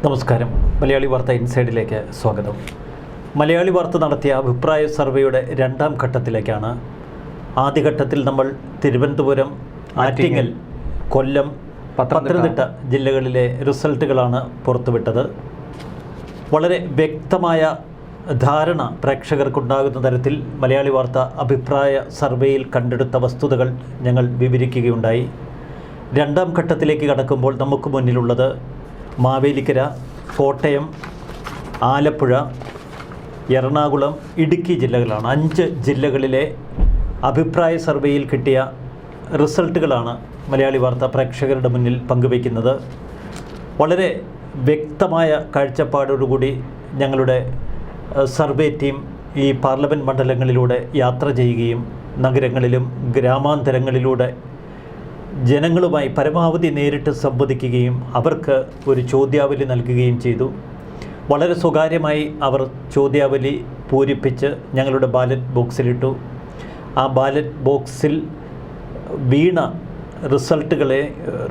നമസ്കാരം. മലയാളി വാർത്ത ഇൻസൈഡിലേക്ക് സ്വാഗതം. മലയാളി വാർത്ത നടത്തിയ അഭിപ്രായ സർവേയുടെ രണ്ടാം ഘട്ടത്തിലേക്കാണ്. ആദ്യഘട്ടത്തിൽ നമ്മൾ തിരുവനന്തപുരം, ആറ്റിങ്ങൽ, കൊല്ലം, പത്തനംതിട്ട ജില്ലകളിലെ റിസൾട്ടുകളാണ് പുറത്തുവിട്ടത്. വളരെ വ്യക്തമായ ധാരണ പ്രേക്ഷകർക്കുണ്ടാകുന്ന തരത്തിൽ മലയാളി വാർത്ത അഭിപ്രായ സർവേയിൽ കണ്ടെടുത്ത വസ്തുതകൾ ഞങ്ങൾ വിവരിക്കുകയുണ്ടായി. രണ്ടാം ഘട്ടത്തിലേക്ക് കടക്കുമ്പോൾ നമുക്ക് മുന്നിലുള്ളത് മാവേലിക്കര, കോട്ടയം, ആലപ്പുഴ, എറണാകുളം, ഇടുക്കി ജില്ലകളാണ്. 5 ജില്ലകളിലെ അഭിപ്രായ സർവേയിൽ കിട്ടിയ റിസൾട്ടുകളാണ് മലയാളി വാർത്ത പ്രേക്ഷകരുടെ മുന്നിൽ പങ്കുവയ്ക്കുന്നത്. വളരെ വ്യക്തമായ കാഴ്ചപ്പാടോടുകൂടി ഞങ്ങളുടെ സർവേ ടീം ഈ പാർലമെൻറ്റ് മണ്ഡലങ്ങളിലൂടെ യാത്ര ചെയ്യുകയും നഗരങ്ങളിലും ഗ്രാമാന്തരങ്ങളിലൂടെ ജനങ്ങളുമായി പരമാവധി നേരിട്ട് സംവദിക്കുകയും അവർക്ക് ഒരു ചോദ്യാവലി നൽകുകയും ചെയ്തു. വളരെ സ്വകാര്യമായി അവർ ചോദ്യാവലി പൂരിപ്പിച്ച് ഞങ്ങളുടെ ബാലറ്റ് ബോക്സിലിട്ടു. ആ ബാലറ്റ് ബോക്സിൽ വീണ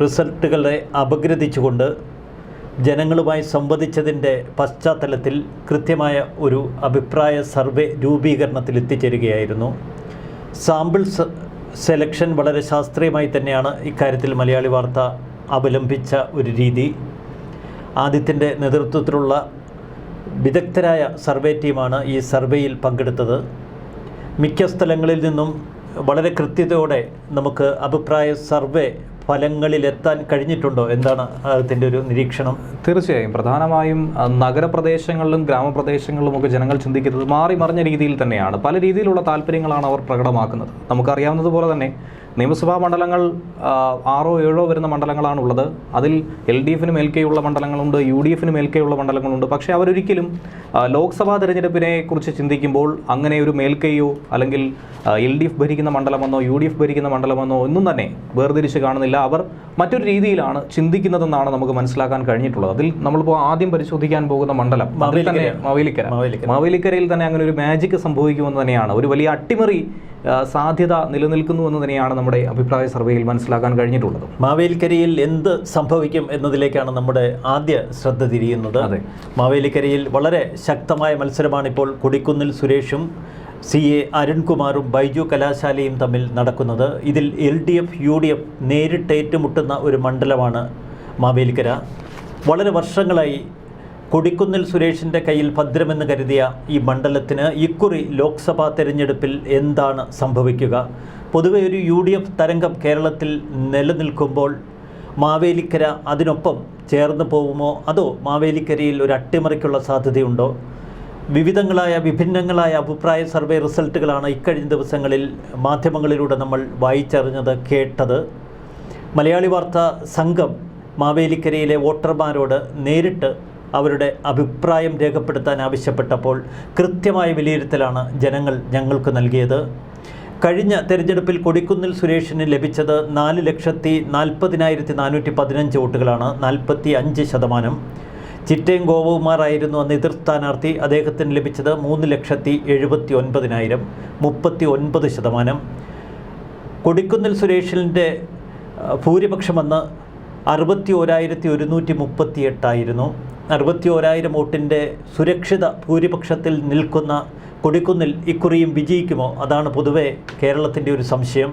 റിസൾട്ടുകളെ അപഗ്രഥിച്ചുകൊണ്ട് ജനങ്ങളുമായി സംവദിച്ചതിൻ്റെ പശ്ചാത്തലത്തിൽ കൃത്യമായ ഒരു അഭിപ്രായ സർവേ രൂപീകരണത്തിൽ എത്തിച്ചേരുകയായിരുന്നു. സാമ്പിൾ സെലക്ഷൻ വളരെ ശാസ്ത്രീയമായി തന്നെയാണ് ഇക്കാര്യത്തിൽ മലയാളി വാർത്ത അവലംബിച്ച ഒരു രീതി. ആദിത്യൻ്റെ നേതൃത്വത്തിലുള്ള വിദഗ്ധരായ സർവേ ടീമാണ് ഈ സർവേയിൽ പങ്കെടുത്തത്. മിക്ക സ്ഥലങ്ങളിൽ നിന്നും വളരെ കൃത്യതയോടെ നമുക്ക് അഭിപ്രായ സർവേ ഫലങ്ങളിലെത്താൻ കഴിഞ്ഞിട്ടുണ്ടോ? എന്താണ് അതിൻ്റെ ഒരു നിരീക്ഷണം? തീർച്ചയായും പ്രധാനമായും നഗരപ്രദേശങ്ങളിലും ഗ്രാമപ്രദേശങ്ങളിലുമൊക്കെ ജനങ്ങൾ ചിന്തിക്കുന്നത് മാറി മറിഞ്ഞ രീതിയിൽ തന്നെയാണ്. പല രീതിയിലുള്ള താല്പര്യങ്ങളാണ് അവർ പ്രകടമാക്കുന്നത്. നമുക്കറിയാവുന്നതുപോലെ തന്നെ നിയമസഭാ മണ്ഡലങ്ങൾ 6 or 7 വരുന്ന മണ്ഡലങ്ങളാണുള്ളത്. അതിൽ LDFനും LK ഉള്ള മണ്ഡലങ്ങളുണ്ട്, UDFനും LK ഉള്ള മണ്ഡലങ്ങളുണ്ട്. പക്ഷേ അവരൊരിക്കലും ലോക്സഭാ തെരഞ്ഞെടുപ്പിനെ കുറിച്ച് ചിന്തിക്കുമ്പോൾ അങ്ങനെ ഒരു മേൽക്കൈയോ അല്ലെങ്കിൽ LDF ഭരിക്കുന്ന മണ്ഡലമെന്നോ UDF ഭരിക്കുന്ന മണ്ഡലമെന്നോ ഒന്നും തന്നെ വേർതിരിച്ച് കാണുന്നില്ല. അവർ മറ്റൊരു രീതിയിലാണ് ചിന്തിക്കുന്നതെന്നാണ് നമുക്ക് മനസ്സിലാക്കാൻ കഴിഞ്ഞിട്ടുള്ളത്. അതിൽ നമ്മളിപ്പോൾ ആദ്യം പരിശോധിക്കാൻ പോകുന്ന മണ്ഡലം മാവേലിക്കരയിൽ തന്നെ അങ്ങനെ ഒരു മാജിക് സംഭവിക്കുമെന്ന് തന്നെയാണ്, ഒരു വലിയ അട്ടിമറി സാധ്യത നിലനിൽക്കുന്നു എന്ന് തന്നെയാണ് നമ്മുടെ അഭിപ്രായ സർവേയിൽ മനസ്സിലാക്കാൻ കഴിഞ്ഞിട്ടുള്ളത്. മാവേലിക്കരയിൽ എന്ത് സംഭവിക്കും എന്നതിലേക്കാണ് നമ്മുടെ ആദ്യ ശ്രദ്ധ തിരിയുന്നത്. മാവേലിക്കരയിൽ വളരെ ശക്തമായ മത്സരമാണ് ഇപ്പോൾ കൊടിക്കുന്നിൽ സുരേഷും CA അരുൺകുമാറും ബൈജു കലാശാലയും തമ്മിൽ നടക്കുന്നത്. ഇതിൽ LDF UDF നേരിട്ട് ഏറ്റുമുട്ടുന്ന ഒരു മണ്ഡലമാണ് മാവേലിക്കര. വളരെ വർഷങ്ങളായി കൊടിക്കുന്നിൽ സുരേഷിൻ്റെ കയ്യിൽ ഭദ്രമെന്ന് കരുതിയ ഈ മണ്ഡലത്തിന് ഇക്കുറി ലോക്സഭാ തെരഞ്ഞെടുപ്പിൽ എന്താണ് സംഭവിക്കുക? പൊതുവെ ഒരു UDF തരംഗം കേരളത്തിൽ നിലനിൽക്കുമ്പോൾ മാവേലിക്കര അതിനൊപ്പം ചേർന്ന് പോകുമോ, അതോ മാവേലിക്കരയിൽ ഒരു അട്ടിമറിക്കുള്ള സാധ്യതയുണ്ടോ? വിഭിന്നങ്ങളായ അഭിപ്രായ സർവേ റിസൾട്ടുകളാണ് ഇക്കഴിഞ്ഞ ദിവസങ്ങളിൽ മാധ്യമങ്ങളിലൂടെ നമ്മൾ വായിച്ചറിഞ്ഞത്, കേട്ടത്. മലയാളി വാർത്ത സംഘം മാവേലിക്കരയിലെ വോട്ടർമാരോട് നേരിട്ട് അവരുടെ അഭിപ്രായം രേഖപ്പെടുത്താൻ ആവശ്യപ്പെട്ടപ്പോൾ കൃത്യമായ വിലയിരുത്തലാണ് ജനങ്ങൾ ഞങ്ങൾക്ക് നൽകിയത്. കഴിഞ്ഞ തെരഞ്ഞെടുപ്പിൽ കൊടിക്കുന്നിൽ സുരേഷിന് ലഭിച്ചത് 4,40,415 വോട്ടുകളാണ്, 45%. ചിറ്റയം ഗോപകുമാറായിരുന്നു അന്ന് എതിർ സ്ഥാനാർത്ഥി. അദ്ദേഹത്തിന് ലഭിച്ചത് 3,79,000, 39%. കൊടിക്കുന്നിൽ സുരേഷിൻ്റെ ഭൂരിപക്ഷമെന്ന് 61,138 ആയിരുന്നു. 61,000 വോട്ടിൻ്റെ സുരക്ഷിത ഭൂരിപക്ഷത്തിൽ നിൽക്കുന്ന കൊടിക്കുന്നിൽ ഇക്കുറിയും വിജയിക്കുമോ? അതാണ് പൊതുവെ കേരളത്തിൻ്റെ ഒരു സംശയം.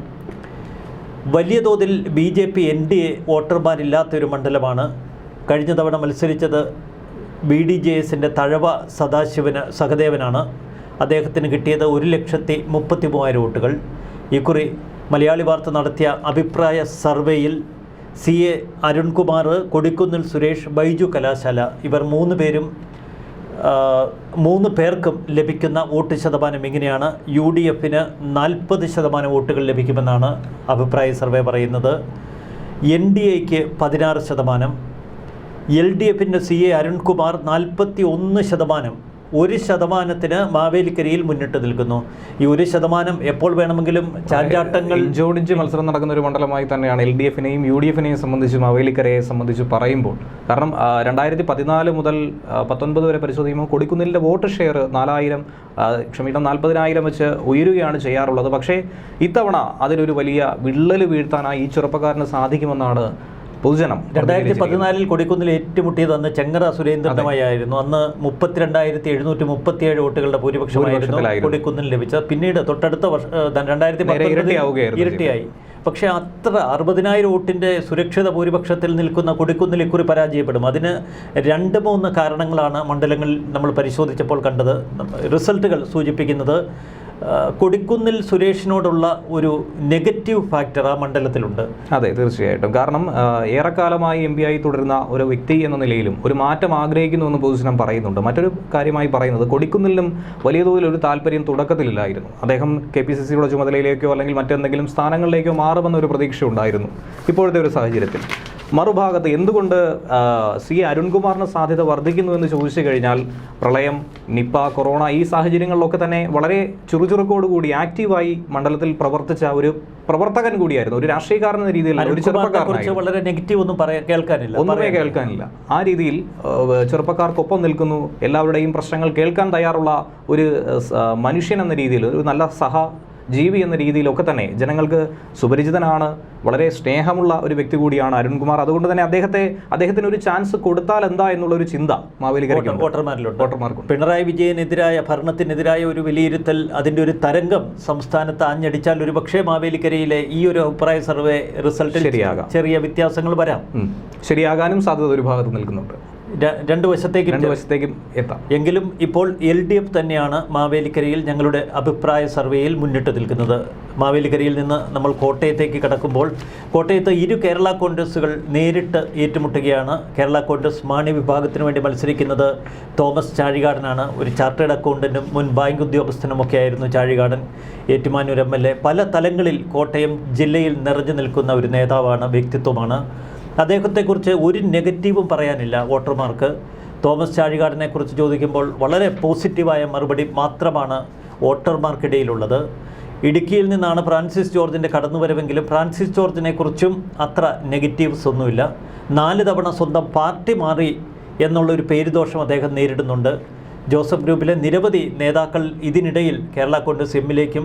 വലിയ തോതിൽ BJP NDA വോട്ടർമാരില്ലാത്തൊരു മണ്ഡലമാണ്. കഴിഞ്ഞ തവണ മത്സരിച്ചത് BDJSൻ്റെ തഴവ സഹദേവനാണ്. അദ്ദേഹത്തിന് കിട്ടിയത് 1,33,000 വോട്ടുകൾ. ഇക്കുറി മലയാളി വാർത്ത നടത്തിയ അഭിപ്രായ സർവേയിൽ CA അരുൺകുമാർ, കൊടിക്കുന്നിൽ സുരേഷ്, ബൈജു കലാശാല ഇവർ 3 പേർക്കും ലഭിക്കുന്ന വോട്ട് ശതമാനം ഇങ്ങനെയാണ്. UDFന് 40% വോട്ടുകൾ ലഭിക്കുമെന്നാണ് അഭിപ്രായ സർവേ പറയുന്നത്. NDAക്ക് 16%, LDFൻ്റെ CA അരുൺകുമാർ 41%. 1% മാവേലിക്കരയിൽ മുന്നിട്ട് നിൽക്കുന്നു. ഈ 1% എപ്പോൾ വേണമെങ്കിലും ചാഞ്ചാട്ടങ്ങൾ ഇഞ്ചോടിഞ്ച് മത്സരം നടക്കുന്ന ഒരു മണ്ഡലമായി തന്നെയാണ് LDFനെയും UDFനെയും സംബന്ധിച്ച് മാവേലിക്കരയെ സംബന്ധിച്ച് പറയുമ്പോൾ. കാരണം 2014 മുതൽ 19 വരെ പരിശോധിക്കുമ്പോൾ കൊടിക്കുന്നിലിൻ്റെ വോട്ട് ഷെയർ 40,000 വെച്ച് ഉയരുകയാണ് ചെയ്യാറുള്ളത്. പക്ഷേ ഇത്തവണ അതിലൊരു വലിയ വിള്ളൽ വീഴ്ത്താനായി ഈ ചെറുപ്പക്കാരന് സാധിക്കുമെന്നാണ് പൊതുജനം 2014 കൊടിക്കുന്നിൽ ഏറ്റുമുട്ടിയത് അന്ന് ചെങ്ങറ സുരേന്ദ്രനുമായിരുന്നു. അന്ന് 32,737 വോട്ടുകളുടെ ഭൂരിപക്ഷമായിരുന്നു കൊടിക്കുന്നിൽ ലഭിച്ചത്. പിന്നീട് തൊട്ടടുത്ത വർഷം 2019 ഇരട്ടിയായി. പക്ഷേ അത്ര 60,000 വോട്ടിൻ്റെ സുരക്ഷിത ഭൂരിപക്ഷത്തിൽ നിൽക്കുന്ന കൊടിക്കുന്നിൽ ഇക്കുറി പരാജയപ്പെടും. അതിന് 2-3 കാരണങ്ങളാണ് മണ്ഡലങ്ങളിൽ നമ്മൾ പരിശോധിച്ചപ്പോൾ കണ്ടത്. റിസൾട്ടുകൾ സൂചിപ്പിക്കുന്നത് കൊടിക്കുന്നിൽ സുരേഷിനോടുള്ള ഒരു നെഗറ്റീവ് ഫാക്ടർ ആ മണ്ഡലത്തിലുണ്ട്. അതെ, തീർച്ചയായിട്ടും. കാരണം ഏറെക്കാലമായി എം പി ആയി തുടരുന്ന ഒരു വ്യക്തി എന്ന നിലയിലും ഒരു മാറ്റം ആഗ്രഹിക്കുന്നുവെന്ന് പൊതുജനം പറയുന്നുണ്ട്. മറ്റൊരു കാര്യമായി പറയുന്നത് കൊടിക്കുന്നിലും വലിയ തോതിൽ ഒരു താല്പര്യം തുടക്കത്തിലില്ലായിരുന്നു. അദ്ദേഹം KPCCയുടെ ചുമതലയിലേക്കോ അല്ലെങ്കിൽ മറ്റെന്തെങ്കിലും സ്ഥാനങ്ങളിലേക്കോ മാറുമെന്ന ഒരു പ്രതീക്ഷ ഉണ്ടായിരുന്നു. ഇപ്പോഴത്തെ ഒരു സാഹചര്യത്തിൽ മറുഭാഗത്ത് എന്തുകൊണ്ട് സി അരുൺകുമാറിന് സാധ്യത വർദ്ധിക്കുന്നു എന്ന് ചോദിച്ചു കഴിഞ്ഞാൽ പ്രളയം, നിപ്പ, കൊറോണ ഈ സാഹചര്യങ്ങളിലൊക്കെ തന്നെ വളരെ ചുറുചുറുക്കോടുകൂടി ആക്റ്റീവായി മണ്ഡലത്തിൽ പ്രവർത്തിച്ച ഒരു പ്രവർത്തകൻ കൂടിയായിരുന്നു. ഒരു രാഷ്ട്രീയക്കാരൻ എന്ന രീതിയിൽ ഒരു ചെറുപ്പക്കാരനെ വളരെ നെഗറ്റീവ് ഒന്നുമേ കേൾക്കാനില്ല. ആ രീതിയിൽ ചെറുപ്പക്കാർക്കൊപ്പം നിൽക്കുന്നു, എല്ലാവരുടെയും പ്രശ്നങ്ങൾ കേൾക്കാൻ തയ്യാറുള്ള ഒരു മനുഷ്യൻ എന്ന രീതിയിൽ, ഒരു നല്ല ജീവി എന്ന രീതിയിലൊക്കെ തന്നെ ജനങ്ങൾക്ക് സുപരിചിതനാണ്. വളരെ സ്നേഹമുള്ള ഒരു വ്യക്തി കൂടിയാണ് അരുൺകുമാർ. അതുകൊണ്ട് തന്നെ അദ്ദേഹത്തിന് ഒരു ചാൻസ് കൊടുത്താൽ എന്താ എന്നുള്ളൊരു ചിന്ത മാവേലിക്കരയ്ക്ക് വോട്ടർമാർക്കുണ്ട്. പിണറായി വിജയനെതിരായ ഭരണത്തിനെതിരായ ഒരു വിലയിരുത്തൽ, അതിൻ്റെ ഒരു തരംഗം സംസ്ഥാനത്ത് ആഞ്ഞടിച്ചാൽ ഒരു പക്ഷേ മാവേലിക്കരയിലെ ഈ ഒരു അഭിപ്രായ സർവേ റിസൾട്ടിൽ ചെറിയ വ്യത്യാസങ്ങൾ വരാം. ശരിയാകാനും സാധ്യത ഒരു ഭാഗത്ത് നിൽക്കുന്നുണ്ട്. രണ്ട് വശത്തേക്കും എത്താം. എങ്കിലും ഇപ്പോൾ LDF തന്നെയാണ് മാവേലിക്കരയിൽ ഞങ്ങളുടെ അഭിപ്രായ സർവേയിൽ മുന്നിട്ട് നിൽക്കുന്നത്. മാവേലിക്കരയിൽ നിന്ന് നമ്മൾ കോട്ടയത്തേക്ക് കടക്കുമ്പോൾ കോട്ടയത്ത് ഇരു കേരള കോൺഗ്രസുകൾ നേരിട്ട് ഏറ്റുമുട്ടുകയാണ്. കേരള കോൺഗ്രസ് മാണി വിഭാഗത്തിന് വേണ്ടി മത്സരിക്കുന്നത് തോമസ് ചാഴികാടനാണ്. ഒരു ചാർട്ടേഡ് അക്കൗണ്ടൻറ്റും മുൻ ബാങ്ക് ഉദ്യോഗസ്ഥനുമൊക്കെ ആയിരുന്നു ചാഴികാടൻ. ഏറ്റുമാനൂർ MLA. പല തലങ്ങളിൽ കോട്ടയം ജില്ലയിൽ നിറഞ്ഞു നിൽക്കുന്ന ഒരു നേതാവാണ്, വ്യക്തിത്വമാണ്. അദ്ദേഹത്തെക്കുറിച്ച് ഒരു നെഗറ്റീവും പറയാനില്ല വോട്ടർമാർക്ക്. തോമസ് ചാഴികാടനെക്കുറിച്ച് ചോദിക്കുമ്പോൾ വളരെ പോസിറ്റീവായ മറുപടി മാത്രമാണ് വോട്ടർമാർക്കിടയിലുള്ളത്. ഇടുക്കിയിൽ നിന്നാണ് ഫ്രാൻസിസ് ജോർജിൻ്റെ കടന്നുവരവെങ്കിലും ഫ്രാൻസിസ് ജോർജിനെക്കുറിച്ചും അത്ര നെഗറ്റീവ്സ് ഒന്നുമില്ല. 4 തവണ സ്വന്തം പാർട്ടി മാറി എന്നുള്ളൊരു പേരുദോഷം അദ്ദേഹം നേരിടുന്നുണ്ട്. ജോസഫ് ഗ്രൂപ്പിലെ നിരവധി നേതാക്കൾ ഇതിനിടയിൽ കേരള കോൺഗ്രസ് എമ്മിലേക്കും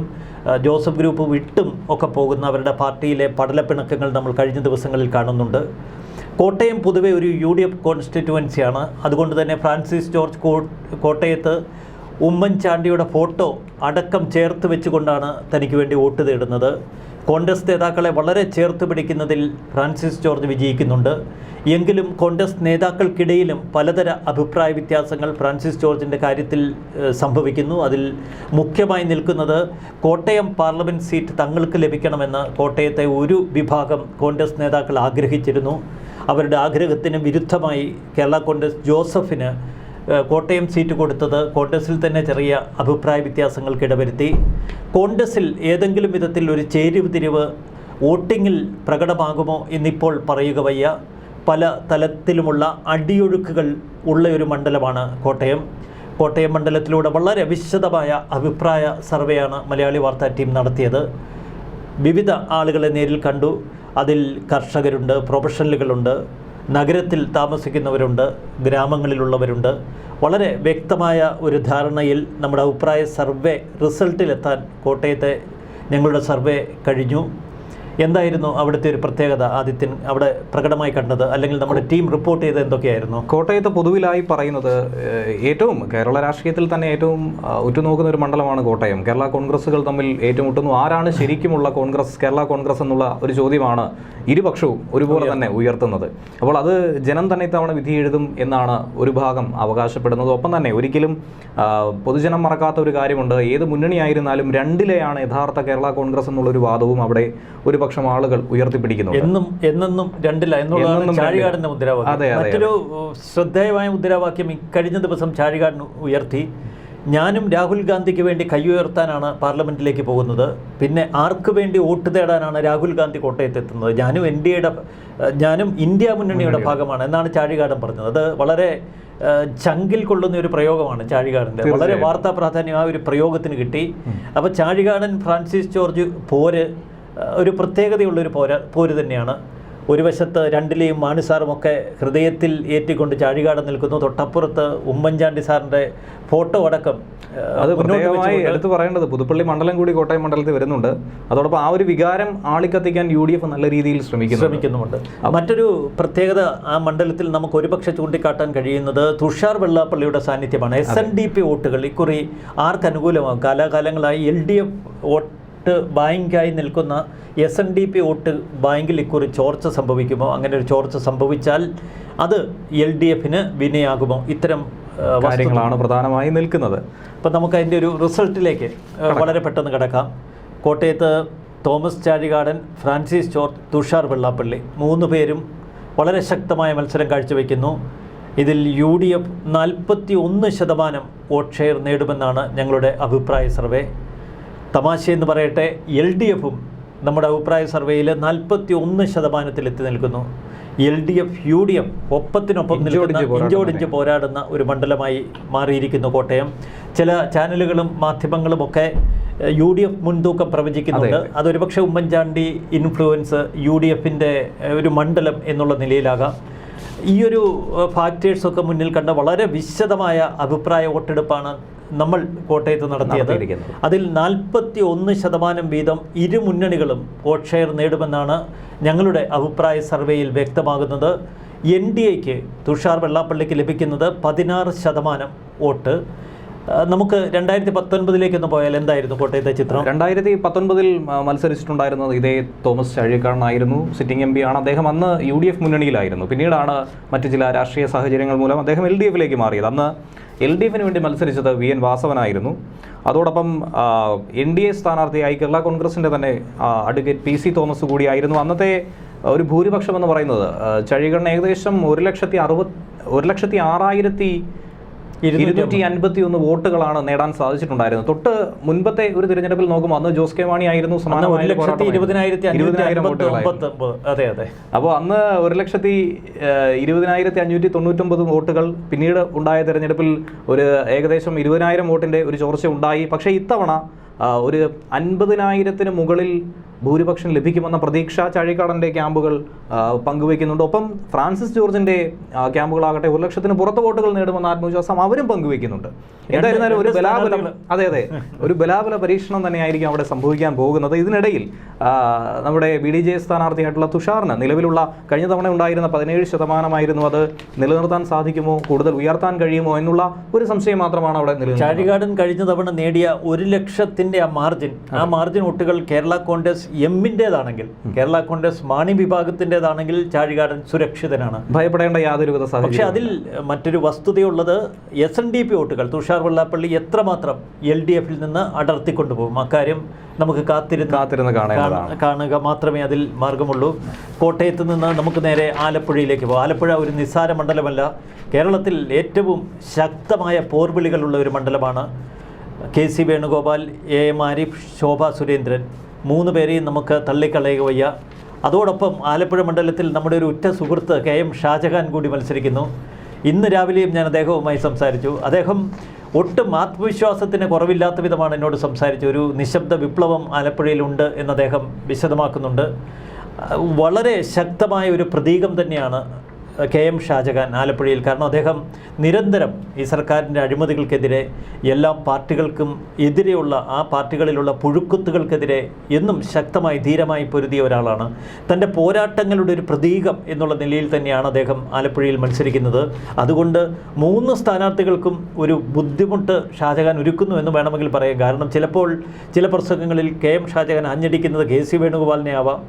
ജോസഫ് ഗ്രൂപ്പ് വിട്ടും ഒക്കെ പോകുന്ന അവരുടെ പാർട്ടിയിലെ പടലപ്പിണക്കങ്ങൾ നമ്മൾ കഴിഞ്ഞ ദിവസങ്ങളിൽ കാണുന്നുണ്ട്. കോട്ടയം പൊതുവെ ഒരു UDF കോൺസ്റ്റിറ്റ്യുവൻസിയാണ്. അതുകൊണ്ട് തന്നെ ഫ്രാൻസിസ് ജോർജ് കോട്ടയത്ത് ഉമ്മൻചാണ്ടിയുടെ ഫോട്ടോ അടക്കം ചേർത്ത് വെച്ചുകൊണ്ടാണ് തനിക്ക് വേണ്ടി വോട്ട് തേടുന്നത്. കോൺഗ്രസ് നേതാക്കളെ വളരെ ചേർത്ത് പിടിക്കുന്നതിൽ ഫ്രാൻസിസ് ജോർജ് വിജയിക്കുന്നുണ്ട്. എങ്കിലും കോൺഗ്രസ് നേതാക്കൾക്കിടയിലും പലതര അഭിപ്രായ വ്യത്യാസങ്ങൾ ഫ്രാൻസിസ് ജോർജിൻ്റെ കാര്യത്തിൽ സംഭവിക്കുന്നു. അതിൽ മുഖ്യമായി നിൽക്കുന്നത് കോട്ടയം പാർലമെൻറ്റ് സീറ്റ് തങ്ങൾക്ക് ലഭിക്കണമെന്ന് കോട്ടയത്തെ ഒരു വിഭാഗം കോൺഗ്രസ് നേതാക്കൾ ആഗ്രഹിച്ചിരുന്നു. അവരുടെ ആഗ്രഹത്തിന് വിരുദ്ധമായി കേരള കോൺഗ്രസ് ജോസഫിന് കോട്ടയം സീറ്റ് കൊടുത്തത് കോൺഗ്രസിൽ തന്നെ ചെറിയ അഭിപ്രായ വ്യത്യാസങ്ങൾക്ക് ഇടവരുത്തി. കോൺഗ്രസിൽ ഏതെങ്കിലും വിധത്തിൽ ഒരു ചേരുവതിരിവ് വോട്ടിങ്ങിൽ പ്രകടമാകുമോ എന്നിപ്പോൾ പറയുക വയ്യ. പല തലത്തിലുമുള്ള അടിയൊഴുക്കുകൾ ഉള്ള ഒരു മണ്ഡലമാണ് കോട്ടയം. കോട്ടയം മണ്ഡലത്തിലൂടെ വളരെ വിശദമായ അഭിപ്രായ സർവേയാണ് മലയാളി വാർത്താ ടീം നടത്തിയത്. വിവിധ ആളുകളെ നേരിൽ കണ്ടു. അതിൽ കർഷകരുണ്ട്, പ്രൊഫഷണലുകളുണ്ട്, നഗരത്തിൽ താമസിക്കുന്നവരുണ്ട്, ഗ്രാമങ്ങളിലുള്ളവരുണ്ട്. വളരെ വ്യക്തമായ ഒരു ധാരണയിൽ നമ്മുടെ അഭിപ്രായ സർവേ റിസൾട്ടിലെത്താൻ കോട്ടയത്തെ ഞങ്ങളുടെ സർവേ കഴിഞ്ഞു. എന്തായിരുന്നു അവിടുത്തെ ഒരു പ്രത്യേകത ആദിത്യൻ അവിടെ പ്രകടമായി കണ്ടത്, അല്ലെങ്കിൽ നമ്മുടെ ടീം റിപ്പോർട്ട് ചെയ്തത് എന്തൊക്കെയായിരുന്നു? കോട്ടയത്ത് പൊതുവിലായി പറയുന്നത് ഏറ്റവും കേരള രാഷ്ട്രീയത്തിൽ തന്നെ ഏറ്റവും ഉറ്റുനോക്കുന്ന ഒരു മണ്ഡലമാണ് കോട്ടയം. കേരള കോൺഗ്രസുകൾ തമ്മിൽ ഏറ്റുമുട്ടുന്നു. ആരാണ് ശരിക്കുമുള്ള കേരള കോൺഗ്രസ് എന്നുള്ള ഒരു ചോദ്യമാണ് ഇരുപക്ഷവും ഒരുപോലെ തന്നെ ഉയർത്തുന്നത്. അപ്പോൾ അത് ജനം തന്നെ ഇത്തവണ വിധി എഴുതും എന്നാണ് ഒരു ഭാഗം അവകാശപ്പെടുന്നത്. ഒപ്പം തന്നെ ഒരിക്കലും പൊതുജനം മറക്കാത്ത ഒരു കാര്യമുണ്ട്. ഏത് മുന്നണിയായിരുന്നാലും രണ്ടിലെയാണ് യഥാർത്ഥ കേരള കോൺഗ്രസ് എന്നുള്ളൊരു വാദവും അവിടെ ഒരുപക്ഷം ആളുകൾ ഉയർത്തിപ്പിടിക്കുന്നു. എന്നും രണ്ടില്ല എന്നുള്ളതാണ് ചാഴികാടന്റെ മുദ്രാവാക്യം. മറ്റൊരു ശ്രദ്ധേയമായ മുദ്രാവാക്യം കഴിഞ്ഞ ദിവസം ചാഴികാടൻ ഉയർത്തി. ഞാനും രാഹുൽ ഗാന്ധിക്ക് വേണ്ടി കൈയുയർത്താനാണ് പാർലമെൻറ്റിലേക്ക് പോകുന്നത്, പിന്നെ ആർക്ക് വേണ്ടി വോട്ട് തേടാനാണ് രാഹുൽ ഗാന്ധി കോട്ടയത്തെത്തുന്നത്, ഞാനും ഇന്ത്യ മുന്നണിയുടെ ഭാഗമാണ് എന്നാണ് ചാഴികാടൻ പറഞ്ഞത്. അത് വളരെ ചങ്കിൽ കൊള്ളുന്ന ഒരു പ്രയോഗമാണ് ചാഴികാടൻ്റെ. വളരെ വാർത്താ പ്രാധാന്യം ആ ഒരു പ്രയോഗത്തിന് കിട്ടി. അപ്പോൾ ചാഴികാടൻ ഫ്രാൻസിസ് ജോർജ് പോര് ഒരു പ്രത്യേകതയുള്ളൊരു പോര് തന്നെയാണ്. ഒരു വശത്ത് രണ്ടിലെയും മാണി സാറുമൊക്കെ ഹൃദയത്തിൽ ഏറ്റിക്കൊണ്ട് ചാഴികാടൻ നിൽക്കുന്നു. തൊട്ടപ്പുറത്ത് ഉമ്മൻചാണ്ടി സാറിൻ്റെ ഫോട്ടോ അടക്കം. അത് പ്രത്യേകമായി എടുത്തു പറയേണ്ടത് പുതുപ്പള്ളി മണ്ഡലം കൂടി കോട്ടയം മണ്ഡലത്തിൽ വരുന്നുണ്ട്. അതോടൊപ്പം ആ ഒരു വികാരം ആളിക്കത്തിക്കാൻ UDF നല്ല രീതിയിൽ ശ്രമിക്കുന്നുമുണ്ട്. മറ്റൊരു പ്രത്യേകത ആ മണ്ഡലത്തിൽ നമുക്ക് ഒരുപക്ഷെ ചൂണ്ടിക്കാട്ടാൻ കഴിയുന്നത് തുഷാർ വെള്ളാപ്പള്ളിയുടെ സാന്നിധ്യമാണ്. SNDP വോട്ടുകൾ ഇക്കുറി ആർക്ക് അനുകൂലമാകും? കാലാകാലങ്ങളായി LDF വോട്ട് ബാങ്കായി നിൽക്കുന്ന SNDP വോട്ട് ബാങ്കിൽ ഇക്കുറി ചോർച്ച സംഭവിക്കുമോ? അങ്ങനെ ഒരു ചോർച്ച സംഭവിച്ചാൽ അത് LDFന് വിനയാകുമോ? ഇത്തരം കാര്യങ്ങളാണ് പ്രധാനമായി നിൽക്കുന്നത്. അപ്പം നമുക്ക് അതിൻ്റെ ഒരു റിസൾട്ടിലേക്ക് വളരെ പെട്ടെന്ന് കിടക്കാം. കോട്ടയത്ത് തോമസ് ചാഴികാടൻ, ഫ്രാൻസിസ് ജോർജ്, തുഷാർ വെള്ളാപ്പള്ളി 3 പേരും വളരെ ശക്തമായ മത്സരം കാഴ്ചവെക്കുന്നു. ഇതിൽ UDF 41% വോട്ട് ഷെയർ നേടുമെന്നാണ് ഞങ്ങളുടെ അഭിപ്രായ സർവേ. തമാശയെന്ന് പറയട്ടെ, LDFും നമ്മുടെ അഭിപ്രായ സർവേയിൽ 41% എത്തി നിൽക്കുന്നു. LDF UDF ഒപ്പത്തിനൊപ്പം ഇഞ്ചോടിഞ്ച് പോരാടുന്ന ഒരു മണ്ഡലമായി മാറിയിരിക്കുന്നു കോട്ടയം. ചില ചാനലുകളും മാധ്യമങ്ങളുമൊക്കെ UDF മുൻതൂക്കം പ്രവചിക്കുന്നുണ്ട്. അതൊരുപക്ഷെ ഉമ്മൻചാണ്ടി ഇൻഫ്ലുവൻസ് UDFിൻ്റെ ഒരു മണ്ഡലം എന്നുള്ള നിലയിലാകാം. ഈ ഒരു ഫാക്ടേഴ്സൊക്കെ മുന്നിൽ കണ്ട വളരെ വിശദമായ അഭിപ്രായ വോട്ടെടുപ്പാണ് നമ്മൾ കോട്ടയത്ത് നടത്തിയത്. അതിൽ 41% വീതം ഇരു മുന്നണികളും വോട്ട് ഷെയർ നേടുമെന്നാണ് ഞങ്ങളുടെ അഭിപ്രായ സർവേയിൽ വ്യക്തമാകുന്നത്. NDAക്ക് തുഷാർ വെള്ളാപ്പള്ളിക്ക് ലഭിക്കുന്നത് 16% വോട്ട്. നമുക്ക് 2019 പോയാൽ എന്തായിരുന്നു കോട്ടയത്തെ ചിത്രം? 2019 മത്സരിച്ചിട്ടുണ്ടായിരുന്നത് ഇതേ തോമസ് ചാഴികാടനായിരുന്നു. സിറ്റിംഗ് MP ആണ് അദ്ദേഹം. അന്ന് UDF മുന്നണിയിലായിരുന്നു. പിന്നീടാണ് മറ്റു ചില രാഷ്ട്രീയ സാഹചര്യങ്ങൾ മൂലം അദ്ദേഹം LDFിലേക്ക് മാറിയത്. അന്ന് LDFിന് വേണ്ടി മത്സരിച്ചത് VN വാസവനായിരുന്നു. അതോടൊപ്പം NDA സ്ഥാനാർത്ഥിയായി കേരള കോൺഗ്രസിൻ്റെ തന്നെ അഡ്വക്കേറ്റ് PC തോമസ് കൂടിയായിരുന്നു. അന്നത്തെ ഒരു ഭൂരിപക്ഷം എന്ന് പറയുന്നത് ചാഴികാടൻ ഏകദേശം 1,06,251 വോട്ടുകളാണ് നേടാൻ സാധിച്ചിട്ടുണ്ടായിരുന്നത്. തൊട്ട് മുൻപത്തെ ഒരു തിരഞ്ഞെടുപ്പിൽ നോക്കുമ്പോൾ അന്ന് ജോസ് കെ മാണി ആയിരുന്നു. അപ്പോൾ അന്ന് 1,20,599 വോട്ടുകൾ. പിന്നീട് ഉണ്ടായ തിരഞ്ഞെടുപ്പിൽ ഒരു ഏകദേശം 20,000 വോട്ടിൻ്റെ ഒരു ചോർച്ച ഉണ്ടായി. പക്ഷേ ഇത്തവണ ഒരു 50,000-ന് മുകളിൽ ഭൂരിപക്ഷം ലഭിക്കുമെന്ന പ്രതീക്ഷ ചാഴികാടൻ്റെ ക്യാമ്പുകൾ പങ്കുവയ്ക്കുന്നുണ്ട്. ഒപ്പം ഫ്രാൻസിസ് ജോർജിൻ്റെ ക്യാമ്പുകളാകട്ടെ 1,00,000-ന് പുറത്ത് വോട്ടുകൾ നേടുമെന്ന ആത്മവിശ്വാസം അവരും പങ്കുവയ്ക്കുന്നുണ്ട്. എന്തായിരുന്നാലും ഒരു ബലാബലം, അതെ ഒരു ബലാബല പരീക്ഷണം തന്നെയായിരിക്കും അവിടെ സംഭവിക്കാൻ പോകുന്നത്. ഇതിനിടയിൽ നമ്മുടെ BDJ സ്ഥാനാർത്ഥിയായിട്ടുള്ള തുഷാറിന് നിലവിലുള്ള കഴിഞ്ഞ തവണ ഉണ്ടായിരുന്ന 17% അത് നിലനിർത്താൻ സാധിക്കുമോ, കൂടുതൽ ഉയർത്താൻ കഴിയുമോ എന്നുള്ള ഒരു സംശയം മാത്രമാണ് അവിടെ നിലനിൽക്കുന്നത്. ചാഴികാടൻ കഴിഞ്ഞ തവണ നേടിയ 1,00,000-ന്റെ ആ മാർജിൻ വോട്ടുകൾ കേരള കോൺഗ്രസ് എമ്മിൻ്റേതാണെങ്കിൽ, കേരള കോൺഗ്രസ് മാണി വിഭാഗത്തിൻ്റെതാണെങ്കിൽ ചാഴികാടൻ സുരക്ഷിതനാണ്, ഭയപ്പെടേണ്ട യാതൊരുവിധ സാഹചര്യം. പക്ഷേ അതിൽ മറ്റൊരു വസ്തുതയുള്ളത് SNDP വോട്ടുകൾ തുഷാർ വെള്ളാപ്പള്ളി എത്രമാത്രം LDFിൽ നിന്ന് അടർത്തിക്കൊണ്ടുപോകും. അക്കാര്യം നമുക്ക് കാത്തിരുന്ന് കാണുക മാത്രമേ അതിൽ മാർഗമുള്ളൂ. കോട്ടയത്ത് നിന്ന് നമുക്ക് നേരെ ആലപ്പുഴയിലേക്ക് പോകാം. ആലപ്പുഴ ഒരു നിസ്സാര മണ്ഡലമല്ല. കേരളത്തിൽ ഏറ്റവും ശക്തമായ പോർവിളികളുള്ള ഒരു മണ്ഡലമാണ്. KC വേണുഗോപാൽ, AM ആരിഫ്, ശോഭ സുരേന്ദ്രൻ 3 പേരെയും നമുക്ക് തള്ളിക്കളയുക വയ്യ. അതോടൊപ്പം ആലപ്പുഴ മണ്ഡലത്തിൽ നമ്മുടെ ഒരു ഉറ്റ സുഹൃത്ത് KM ഷാജഹാൻ കൂടി മത്സരിക്കുന്നു. ഇന്ന് രാവിലെയും ഞാൻ അദ്ദേഹവുമായി സംസാരിച്ചു. അദ്ദേഹം ഒട്ടും ആത്മവിശ്വാസത്തിന് കുറവില്ലാത്ത വിധമാണ് എന്നോട് സംസാരിച്ചു. ഒരു നിശബ്ദ വിപ്ലവം ആലപ്പുഴയിലുണ്ട് എന്ന് അദ്ദേഹം വിശദമാക്കുന്നുണ്ട്. വളരെ ശക്തമായ ഒരു പ്രതീകം തന്നെയാണ് KM ഷാജഹാൻ ആലപ്പുഴയിൽ. കാരണം അദ്ദേഹം നിരന്തരം ഈ സർക്കാരിൻ്റെ അഴിമതികൾക്കെതിരെ, എല്ലാ പാർട്ടികൾക്കും എതിരെയുള്ള ആ പാർട്ടികളിലുള്ള പുഴുക്കുത്തുകൾക്കെതിരെ എന്നും ശക്തമായി ധീരമായി പൊരുതിയ ഒരാളാണ്. തൻ്റെ പോരാട്ടങ്ങളുടെ ഒരു പ്രതീകം എന്നുള്ള നിലയിൽ തന്നെയാണ് അദ്ദേഹം ആലപ്പുഴയിൽ മത്സരിക്കുന്നത്. അതുകൊണ്ട് 3 സ്ഥാനാർത്ഥികൾക്കും ഒരു ബുദ്ധിമുട്ട് ഷാജഹാൻ ഒരുക്കുന്നു എന്ന് വേണമെങ്കിൽ പറയാം. കാരണം ചിലപ്പോൾ ചില പ്രസംഗങ്ങളിൽ KM ഷാജഹാൻ ആഞ്ഞടിക്കുന്നത് KC വേണുഗോപാലിനെ ആവാം.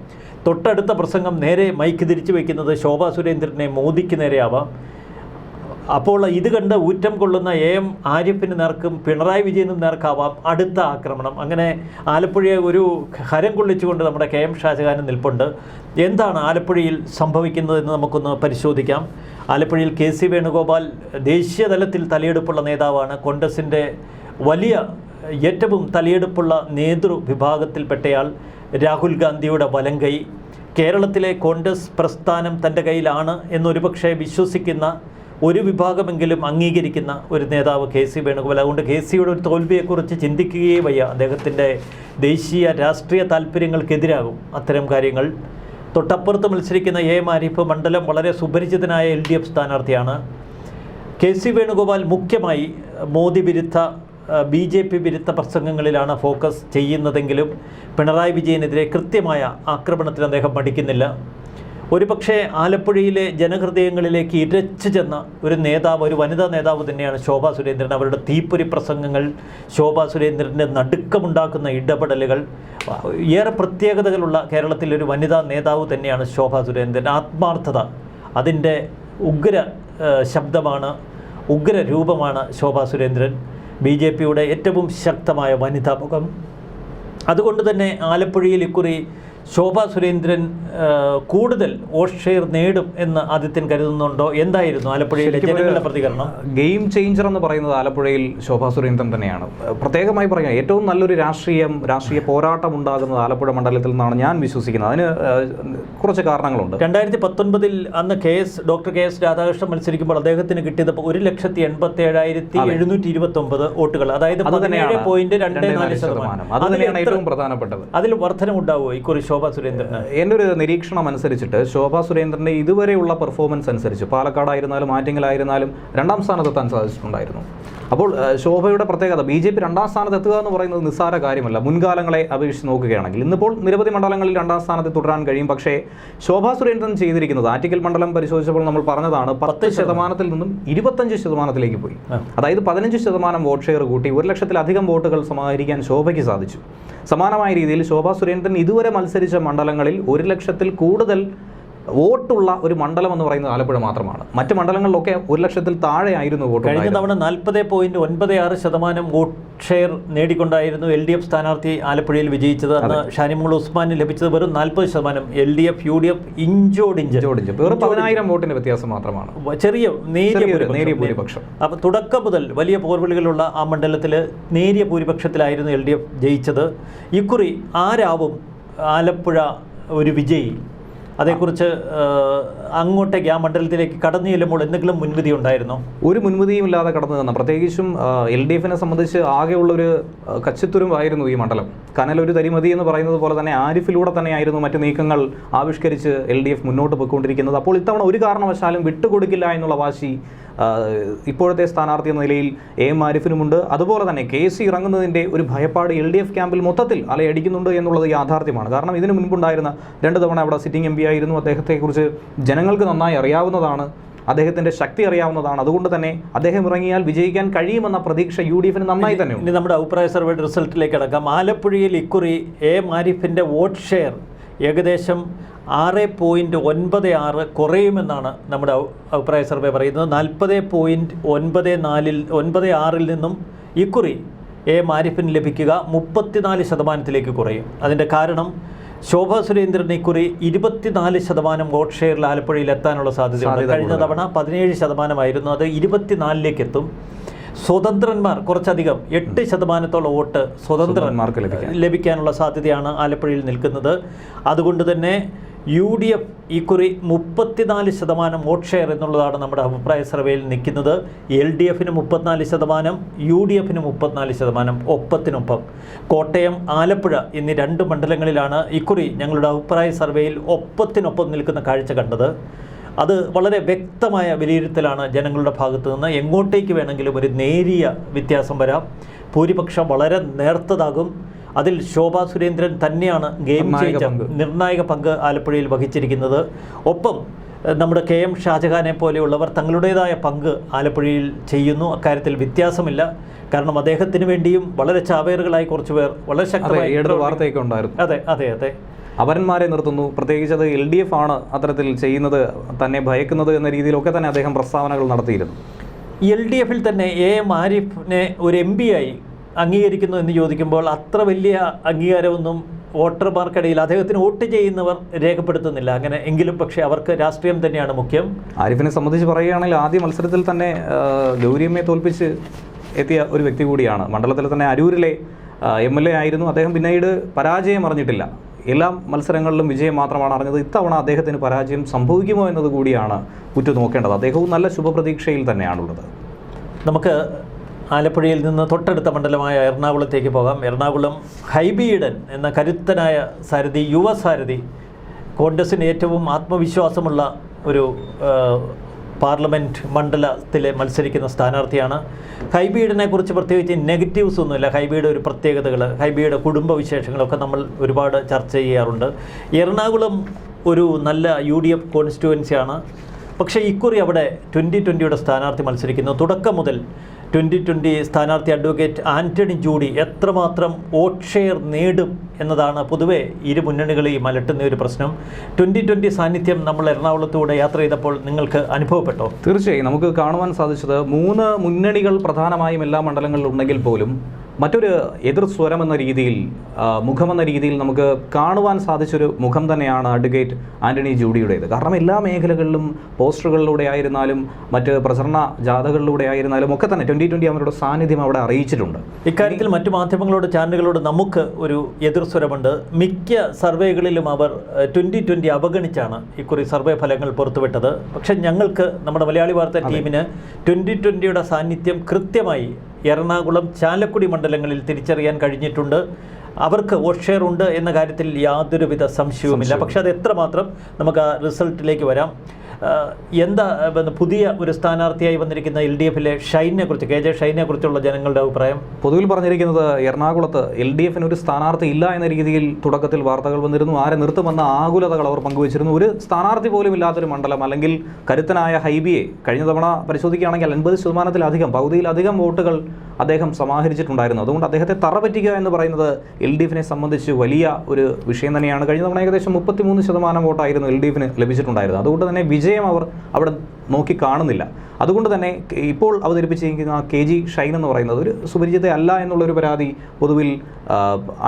തൊട്ടടുത്ത പ്രസംഗം നേരെ മൈക്ക് തിരിച്ചു വയ്ക്കുന്നത് ശോഭാ സുരേന്ദ്രനെ മോദിക്ക് നേരെയാവാം. അപ്പോൾ ഇത് കണ്ട് ഊറ്റം കൊള്ളുന്ന AM ആരിഫിന് നേർക്കും പിണറായി വിജയനും നേർക്കാവാം അടുത്ത ആക്രമണം. അങ്ങനെ ആലപ്പുഴയെ ഒരു ഹരം കൊള്ളിച്ചുകൊണ്ട് നമ്മുടെ KM ഷാജഹാൻ നിൽപ്പുണ്ട്. എന്താണ് ആലപ്പുഴയിൽ സംഭവിക്കുന്നതെന്ന് നമുക്കൊന്ന് പരിശോധിക്കാം. ആലപ്പുഴയിൽ KC വേണുഗോപാൽ ദേശീയ തലത്തിൽ തലയെടുപ്പുള്ള നേതാവാണ്. കോൺഗ്രസിൻ്റെ വലിയ ഏറ്റവും തലയെടുപ്പുള്ള നേതൃവിഭാഗത്തിൽപ്പെട്ടയാൾ. രാഹുൽ ഗാന്ധിയുടെ വലങ്കൈ. കേരളത്തിലെ കോൺഗ്രസ് പ്രസ്ഥാനം തൻ്റെ കയ്യിലാണ് എന്നൊരുപക്ഷെ വിശ്വസിക്കുന്ന ഒരു വിഭാഗമെങ്കിലും അംഗീകരിക്കുന്ന ഒരു നേതാവ് KC വേണുഗോപാൽ. അതുകൊണ്ട് KCയുടെ ഒരു തോൽവിയെക്കുറിച്ച് ചിന്തിക്കുകയേ വയ്യ. അദ്ദേഹത്തിൻ്റെ ദേശീയ രാഷ്ട്രീയ താല്പര്യങ്ങൾക്കെതിരാകും അത്തരം കാര്യങ്ങൾ. തൊട്ടപ്പുറത്ത് മത്സരിക്കുന്ന എം ആരിഫ് മണ്ഡലം വളരെ സുപരിചിതനായ LDF സ്ഥാനാർത്ഥിയാണ്. KC വേണുഗോപാൽ മുഖ്യമായി മോദി വിരുദ്ധ BJP വിരുദ്ധ പ്രസംഗങ്ങളിലാണ് ഫോക്കസ് ചെയ്യുന്നതെങ്കിലും പിണറായി വിജയനെതിരെ കൃത്യമായ ആക്രമണത്തിൽ അദ്ദേഹം മടിക്കുന്നില്ല. ഒരുപക്ഷെ ആലപ്പുഴയിലെ ജനഹൃദയങ്ങളിലേക്ക് ഇരച്ചു ചെന്ന ഒരു നേതാവ്, ഒരു വനിതാ നേതാവ് തന്നെയാണ് ശോഭാ സുരേന്ദ്രൻ. അവരുടെ തീപ്പൊരി പ്രസംഗങ്ങൾ, ശോഭാ സുരേന്ദ്രൻ്റെ നടുക്കമുണ്ടാക്കുന്ന ഇടപെടലുകൾ, ഏറെ പ്രത്യേകതകളുള്ള കേരളത്തിലൊരു വനിതാ നേതാവ് തന്നെയാണ് ശോഭാ സുരേന്ദ്രൻ. ആത്മാർത്ഥത, അതിൻ്റെ ഉഗ്ര ശബ്ദമാണ്, ഉഗ്ര രൂപമാണ് ശോഭാ സുരേന്ദ്രൻ. BJPയുടെ ഏറ്റവും ശക്തമായ വനിതാ മുഖം. അതുകൊണ്ട് തന്നെ ആലപ്പുഴയിൽ ഇക്കുറി ശോഭാ സുരേന്ദ്രൻ കൂടുതൽ വോട്ട് ഷെയർ നേടും എന്ന് ആദിത്യൻ കരുതുന്നുണ്ടോ? എന്തായിരുന്നു ആലപ്പുഴയിലെ ജനങ്ങളുടെ പ്രതികരണം? ഗെയിം ചേഞ്ചർ എന്ന് പറയുന്നത് ആലപ്പുഴയിൽ ശോഭാ സുരേന്ദ്രൻ തന്നെയാണ്. പ്രത്യേകമായി പറയാം, ഏറ്റവും നല്ലൊരു രാഷ്ട്രീയ പോരാട്ടം ഉണ്ടാകുന്നത് ആലപ്പുഴ മണ്ഡലത്തിൽ നിന്നാണ് ഞാൻ വിശ്വസിക്കുന്നത്. അതിന് കുറച്ച് കാരണങ്ങളുണ്ട്. 2019 അന്ന് ഡോക്ടർ KS രാധാകൃഷ്ണൻ മത്സരിക്കുമ്പോൾ അദ്ദേഹത്തിന് കിട്ടിയത് 1,87,729 വോട്ടുകൾ, അതായത് 17.24%. അത് തന്നെയാണ് ഏറ്റവും പ്രധാനപ്പെട്ടത്. അതിൽ വർധനമുണ്ടാവുമോ ഇക്കുറി ശോഭാ സുരേന്ദ്രന്? എൻ്റെ ഒരു നിരീക്ഷണം അനുസരിച്ചിട്ട് ശോഭാ സുരേന്ദ്രൻ്റെ ഇതുവരെയുള്ള പെർഫോമൻസ് അനുസരിച്ച് പാലക്കാടായിരുന്നാലും ആറ്റിങ്ങലായിരുന്നാലും 2ാം സ്ഥാനത്തെത്താൻ സാധിച്ചിട്ടുണ്ടായിരുന്നു. അപ്പോൾ ശോഭയുടെ പ്രത്യേകത, BJP 2ാം സ്ഥാനത്ത് എത്തുക എന്ന് പറയുന്നത് നിസ്സാര കാര്യമല്ല. മുൻകാലങ്ങളെ അപേക്ഷിച്ച് നോക്കുകയാണെങ്കിൽ ഇന്നിപ്പോൾ നിരവധി മണ്ഡലങ്ങളിൽ 2ാം സ്ഥാനത്ത് തുടരാൻ കഴിയും. പക്ഷേ ശോഭാ സുരേന്ദ്രൻ ചെയ്തിരിക്കുന്നത്, ആറ്റിക്കൽ മണ്ഡലം പരിശോധിച്ചപ്പോൾ നമ്മൾ പറഞ്ഞതാണ്, 10% നിന്നും 25% പോയി. അതായത് 15% വോട്ട് ഷെയർ കൂട്ടി 1,00,000-ലധികം വോട്ടുകൾ സമാഹരിക്കാൻ ശോഭയ്ക്ക് സാധിച്ചു. സമാനമായ രീതിയിൽ ശോഭാ സുരേന്ദ്രൻ ഇതുവരെ മത്സരിച്ച മണ്ഡലങ്ങളിൽ 1,00,000-ൽ കൂടുതൽ വോട്ടുള്ള ഒരു മണ്ഡലം എന്ന് പറയുന്നത് ആലപ്പുഴ മാത്രമാണ്. മറ്റ് മണ്ഡലങ്ങളിലൊക്കെ 1,00,000-ൽ താഴെയായിരുന്നു വോട്ട്. കഴിഞ്ഞ തവണ 40.96% വോട്ട് ഷെയർ നേടിക്കൊണ്ടായിരുന്നു LDF സ്ഥാനാർത്ഥി ആലപ്പുഴയിൽ വിജയിച്ചത്. അന്ന് ഷാനിമോൾ ഉസ്മാന് ലഭിച്ചത് വെറും 40%. LDF UDF ഇഞ്ചോടിഞ്ച് വെറും 10,000 വോട്ടിന്റെ വ്യത്യാസം മാത്രമാണ്. ചെറിയ നേരിയ ഭൂരിപക്ഷം. അപ്പോൾ തുടക്കം മുതൽ വലിയ പോർവിളികളുള്ള ആ മണ്ഡലത്തിൽ നേരിയ ഭൂരിപക്ഷത്തിലായിരുന്നു LDF ജയിച്ചത്. ഇക്കുറി ആരാവും ആലപ്പുഴ ഒരു വിജയി? അതേക്കുറിച്ച് അങ്ങോട്ടേക്ക്, ആ മണ്ഡലത്തിലേക്ക് കടന്നു ചെല്ലുമ്പോൾ എന്തെങ്കിലും മുൻവിധി ഉണ്ടായിരുന്നോ? ഒരു മുൻവിധിയും ഇല്ലാതെ കടന്നു തന്ന, പ്രത്യേകിച്ചും LDFനെ സംബന്ധിച്ച് ആകെയുള്ളൊരു കച്ചിത്തുരുമ്പായിരുന്നു ഈ മണ്ഡലം. കനലൊരു തരിമതി എന്ന് പറയുന്നത് പോലെ തന്നെ ആരിഫിലൂടെ തന്നെയായിരുന്നു മറ്റ് നീക്കങ്ങൾ ആവിഷ്കരിച്ച് LDF മുന്നോട്ട് പോയിക്കൊണ്ടിരിക്കുന്നത്. അപ്പോൾ ഇത്തവണ ഒരു കാരണവശാലും വിട്ടുകൊടുക്കില്ല എന്നുള്ള വാശി ഇപ്പോഴത്തെ സ്ഥാനാർത്ഥി എന്ന നിലയിൽ എം ആരിഫിനുമുണ്ട്. അതുപോലെ തന്നെ KC ഇറങ്ങുന്നതിൻ്റെ ഒരു ഭയപ്പാട് LDF ക്യാമ്പിൽ മൊത്തത്തിൽ അലയടിക്കുന്നുണ്ട് എന്നുള്ളത് യാഥാർത്ഥ്യമാണ്. കാരണം ഇതിനു മുൻപുണ്ടായിരുന്ന 2 തവണ അവിടെ സിറ്റിംഗ് MP ആയിരുന്നു. അദ്ദേഹത്തെക്കുറിച്ച് ജനങ്ങൾക്ക് നന്നായി അറിയാവുന്നതാണ്, അദ്ദേഹത്തിൻ്റെ ശക്തി അറിയാവുന്നതാണ്. അതുകൊണ്ട് തന്നെ അദ്ദേഹം ഇറങ്ങിയാൽ വിജയിക്കാൻ കഴിയുമെന്ന പ്രതീക്ഷ UDFന് നന്നായി തന്നെ ഉണ്ട്. ഇനി നമ്മുടെ അഭിപ്രായ സർവേ റിസൾട്ടിലേക്ക് അടക്കാം. ആലപ്പുഴയിൽ ഇക്കുറി എം ആരിഫിൻ്റെ വോട്ട് ഷെയർ ഏകദേശം 6.96 കുറയുമെന്നാണ് നമ്മുടെ അഭിപ്രായ സർവേ പറയുന്നത്. 40.94-96 നിന്നും ഇക്കുറി എം ആരിഫിന് ലഭിക്കുക 34% കുറയും. അതിൻ്റെ കാരണം ശോഭാ സുരേന്ദ്രൻ ഇക്കുറി 24% വോട്ട് ഷെയറിൽ ആലപ്പുഴയിൽ എത്താനുള്ള സാധ്യതയുണ്ട്. കഴിഞ്ഞ തവണ 17% അത് 24-ലേക്ക് എത്തും. സ്വതന്ത്രന്മാർ കുറച്ചധികം 8% വോട്ട് സ്വതന്ത്രന്മാർക്ക് ലഭിക്കാനുള്ള സാധ്യതയാണ് ആലപ്പുഴയിൽ നിൽക്കുന്നത്. അതുകൊണ്ട് തന്നെ UDF ഇക്കുറി 34% വോട്ട് ഷെയർ എന്നുള്ളതാണ് നമ്മുടെ അഭിപ്രായ സർവേയിൽ നിൽക്കുന്നത്. LDFന് 34%, UDFന് 34%. ഒപ്പത്തിനൊപ്പം കോട്ടയം, ആലപ്പുഴ എന്നീ 2 മണ്ഡലങ്ങളിലാണ് ഇക്കുറി ഞങ്ങളുടെ അഭിപ്രായ സർവേയിൽ ഒപ്പത്തിനൊപ്പം നിൽക്കുന്ന കാഴ്ച കണ്ടത്. അത് വളരെ വ്യക്തമായ വിലയിരുത്തലാണ് ജനങ്ങളുടെ ഭാഗത്തു നിന്ന്. എങ്ങോട്ടേക്ക് വേണമെങ്കിലും ഒരു നേരിയ വ്യത്യാസം വരാം. ഭൂരിപക്ഷം വളരെ നേർത്തതാകും. അതിൽ ശോഭാ സുരേന്ദ്രൻ തന്നെയാണ് ഗെയിം ചേഞ്ചർ, നിർണായക പങ്ക് ആലപ്പുഴയിൽ വഹിച്ചിരിക്കുന്നത്. ഒപ്പം നമ്മുടെ KM ഷാജഹാനെ പോലെയുള്ളവർ തങ്ങളുടേതായ പങ്ക് ആലപ്പുഴയിൽ ചെയ്യുന്നു. അക്കാര്യത്തിൽ വ്യത്യാസമില്ല. കാരണം അദ്ദേഹത്തിന് വേണ്ടിയും വളരെ ചാവേറുകളായി കുറച്ച് പേർ വളരെ ശക്തമായ വാർത്തയൊക്കെ ഉണ്ടായിരുന്നു. അതെ അപരന്മാരെ നിർത്തുന്നു. പ്രത്യേകിച്ച് അത് LDF ആണ് അത്തരത്തിൽ ചെയ്യുന്നത്, തന്നെ ഭയക്കുന്നത് എന്ന രീതിയിലൊക്കെ തന്നെ അദ്ദേഹം പ്രസ്താവനകൾ നടത്തിയിരുന്നു. LDFൽ തന്നെ എം ആരിഫിനെ ഒരു MP ആയി അംഗീകരിക്കുന്നു എന്ന് ചോദിക്കുമ്പോൾ അത്ര വലിയ അംഗീകാരമൊന്നും വോട്ടർമാർക്കിടയിൽ അദ്ദേഹത്തിന് വോട്ട് ചെയ്യുന്നവർ രേഖപ്പെടുത്തുന്നില്ല. അങ്ങനെ എങ്കിലും പക്ഷേ അവർക്ക് രാഷ്ട്രീയം തന്നെയാണ് മുഖ്യം. ആരിഫിനെ സംബന്ധിച്ച് പറയുകയാണെങ്കിൽ ആദ്യ മത്സരത്തിൽ തന്നെ ഗൗരിയമ്മയെ തോൽപ്പിച്ച് എത്തിയ ഒരു വ്യക്തി കൂടിയാണ്. മണ്ഡലത്തിൽ തന്നെ അരൂരിലെ MLA ആയിരുന്നു അദ്ദേഹം. പിന്നീട് പരാജയം അറിഞ്ഞിട്ടില്ല. എല്ലാ മത്സരങ്ങളിലും വിജയം മാത്രമാണ് അറിഞ്ഞത്. ഇത്തവണ അദ്ദേഹത്തിന് പരാജയം സംഭവിക്കുമോ എന്നത് കൂടിയാണ് ഉറ്റുനോക്കേണ്ടത്. അദ്ദേഹവും നല്ല ശുഭപ്രതീക്ഷയിൽ തന്നെയാണുള്ളത്. നമുക്ക് ആലപ്പുഴയിൽ നിന്ന് തൊട്ടടുത്ത മണ്ഡലമായ എറണാകുളത്തേക്ക് പോകാം. എറണാകുളം ഹൈബി ഈഡൻ എന്ന കരുത്തനായ സാരഥി, യുവസാരഥി കോൺഗ്രസിന് ഏറ്റവും ആത്മവിശ്വാസമുള്ള ഒരു പാർലമെൻറ്റ് മണ്ഡലത്തിൽ മത്സരിക്കുന്ന സ്ഥാനാർത്ഥിയാണ്. ഹൈബീഡിനെ കുറിച്ച് പ്രത്യേകിച്ച് നെഗറ്റീവ്സ് ഒന്നുമില്ല. ഹൈബിയുടെ ഒരു പ്രത്യേകതകൾ, ഹൈബിയുടെ കുടുംബവിശേഷങ്ങളൊക്കെ നമ്മൾ ഒരുപാട് ചർച്ച ചെയ്യാറുണ്ട്. എറണാകുളം ഒരു നല്ല UDF കോൺസ്റ്റിറ്റ്യുവൻസിയാണ്. പക്ഷേ ഇക്കുറി അവിടെ 2020 സ്ഥാനാർത്ഥി മത്സരിക്കുന്നു. തുടക്കം മുതൽ 2020 സ്ഥാനാർത്ഥി അഡ്വക്കേറ്റ് ആൻ്റണി ജൂഡി എത്രമാത്രം വോട്ട് ഷെയർ നേടും എന്നതാണ് പൊതുവെ ഇരു മുന്നണികളെയും അലട്ടുന്ന ഒരു പ്രശ്നം. 2020 സാന്നിധ്യം നമ്മൾ എറണാകുളത്തൂടെ യാത്ര ചെയ്തപ്പോൾ നിങ്ങൾക്ക് അനുഭവപ്പെട്ടോ? തീർച്ചയായും നമുക്ക് കാണുവാൻ സാധിച്ചത് 3 മുന്നണികൾ പ്രധാനമായും എല്ലാ മണ്ഡലങ്ങളിലും ഉണ്ടെങ്കിൽ പോലും മറ്റൊരു എതിർ സ്വരമെന്ന രീതിയിൽ, മുഖമെന്ന രീതിയിൽ നമുക്ക് കാണുവാൻ സാധിച്ചൊരു മുഖം തന്നെയാണ് അഡ്വക്കേറ്റ് ആൻ്റണി ജൂഡിയുടേത്. കാരണം എല്ലാ മേഖലകളിലും പോസ്റ്ററുകളിലൂടെ ആയിരുന്നാലും മറ്റ് പ്രചരണ ജാഥകളിലൂടെ ആയിരുന്നാലും ഒക്കെ തന്നെ 2020 അവരുടെ സാന്നിധ്യം അവിടെ അറിയിച്ചിട്ടുണ്ട്. ഇക്കാര്യത്തിൽ മറ്റു മാധ്യമങ്ങളോട്, ചാനലുകളോട് നമുക്ക് ഒരു എതിർ സ്വരമുണ്ട്. മിക്ക സർവേകളിലും അവർ 2020 അവഗണിച്ചാണ് ഇക്കുറി സർവേ ഫലങ്ങൾ പുറത്തുവിട്ടത്. പക്ഷേ ഞങ്ങൾക്ക്, നമ്മുടെ മലയാളി വാർത്താ ടീമിന് 2020 സാന്നിധ്യം കൃത്യമായി എറണാകുളം, ചാലക്കുടി മണ്ഡലങ്ങളിൽ തിരിച്ചറിയാൻ കഴിഞ്ഞിട്ടുണ്ട്. അവർക്ക് വോട്ട് ഷെയർ ഉണ്ട് എന്ന കാര്യത്തിൽ യാതൊരുവിധ സംശയവുമില്ല. പക്ഷേ അത് എത്രമാത്രം, നമുക്ക് ആ റിസൾട്ടിലേക്ക് വരാം. എന്താ പുതിയ ഒരു സ്ഥാനാർത്ഥിയായി വന്നിരിക്കുന്ന LDFിലെ ഷൈനെ കുറിച്ച്, KJ ഷൈനെ കുറിച്ചുള്ള ജനങ്ങളുടെ അഭിപ്രായം? പൊതുവിൽ പറഞ്ഞിരിക്കുന്നത് എറണാകുളത്ത് LDFന് ഒരു സ്ഥാനാർത്ഥി ഇല്ല എന്ന രീതിയിൽ തുടക്കത്തിൽ വാർത്തകൾ വന്നിരുന്നു. ആരെ നിർത്തുമെന്ന ആകുലതകൾ അവർ പങ്കുവച്ചിരുന്നു. ഒരു സ്ഥാനാർത്ഥി പോലും ഇല്ലാത്തൊരു മണ്ഡലം, അല്ലെങ്കിൽ കരുത്തനായ ഹൈബിയെ കഴിഞ്ഞ തവണ പരിശോധിക്കുകയാണെങ്കിൽ 50%-ലധികം, പകുതിയിലധികം വോട്ടുകൾ അദ്ദേഹം സമാഹരിച്ചിട്ടുണ്ടായിരുന്നു. അതുകൊണ്ട് അദ്ദേഹത്തെ തറ പറ്റിക്കുക എന്ന് പറയുന്നത് LDFിനെ സംബന്ധിച്ച് വലിയ ഒരു വിഷയം തന്നെയാണ്. കഴിഞ്ഞ തവണ ഏകദേശം 33% വോട്ടായിരുന്നു LDFിന് ലഭിച്ചിട്ടുണ്ടായിരുന്നത്. അതുകൊണ്ട് തന്നെ വിജയം അവർ അവിടെ നോക്കി കാണുന്നില്ല. അതുകൊണ്ട് തന്നെ ഇപ്പോൾ അവതരിപ്പിച്ചിരിക്കുന്ന KG ഷൈൻ എന്ന് പറയുന്നത് ഒരു സുപരിചിത അല്ല എന്നുള്ളൊരു പരാതി പൊതുവിൽ